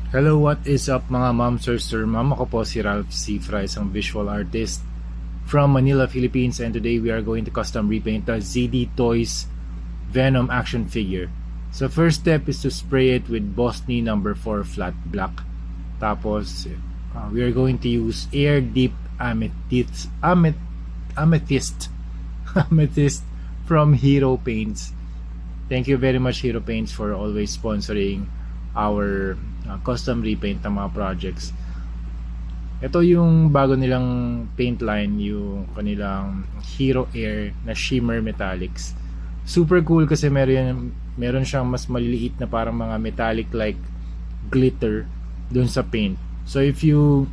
Hello, what is up mga ma'am, sir, ma'am? Ako po si Ralph Cifra, isang visual artist from Manila, Philippines, and today we are going to custom repaint the ZD Toys Venom action figure. So first step is to spray it with Bosny number 4 flat black. Tapos we are going to use Air Deep Amethyst Amethyst from Hero Paints. Thank you very much Hero Paints for always sponsoring our custom repaint ng mga projects. Ito yung bago nilang paint line, yung kanilang Hero Air na shimmer metallics. Super cool kasi meron siyang mas maliliit na parang mga metallic like glitter dun sa paint. So if you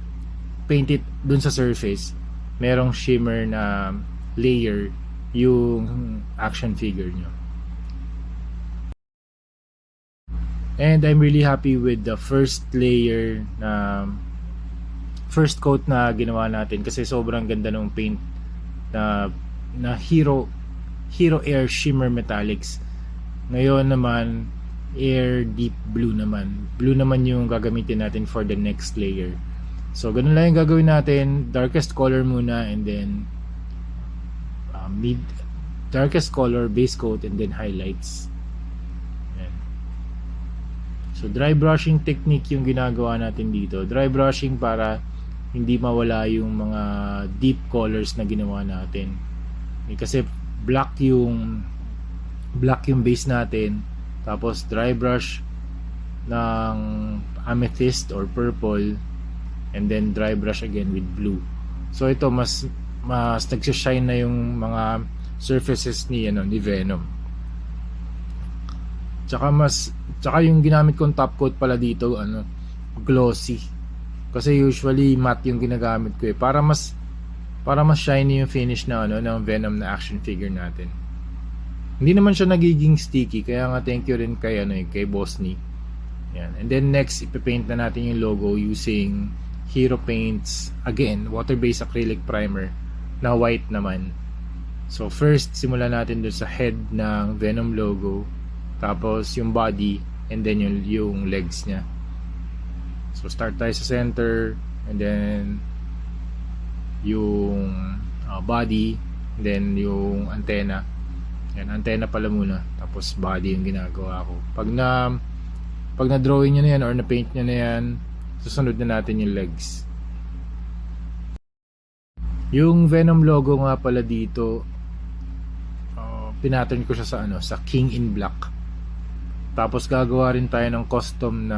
paint it dun sa surface, merong shimmer na layer yung action figure nyo. And I'm really happy with the first layer na first coat na ginawa natin kasi sobrang ganda ng paint na Hero Air Shimmer Metallics. Ngayon naman Air Deep Blue naman. Blue naman yung gagamitin natin for the next layer. So ganun lang yung gagawin natin. Darkest color muna and then darkest color, base coat, and then highlights. So dry brushing technique yung ginagawa natin dito. Dry brushing para hindi mawala yung mga deep colors na ginawa natin. Kasi black yung base natin. Tapos dry brush ng amethyst or purple and then dry brush again with blue. So ito mas nagsishine na yung mga surfaces ni Venom. Tsaka yung ginamit kong top coat pala dito glossy. Kasi usually matte yung ginagamit ko para mas shiny yung finish na ng Venom na action figure natin. Hindi naman siya nagiging sticky kaya nga thank you rin kay Bosny. Yan. And then next ipe-paint na natin yung logo using Hero Paints again, water-based acrylic primer na white naman. So first simulan natin dun sa head ng Venom logo. Tapos yung body and then yung legs niya. So start tayo sa center and then yung body and then yung antenna. Yan, antenna pala muna. Tapos body yung ginagawa ko. Pag na drawing niyo na yan or na paint niyo na yan, susunod na natin yung legs. Yung Venom logo nga pala dito, pinattern ko siya sa King in Black. Tapos gagawa rin tayo ng custom na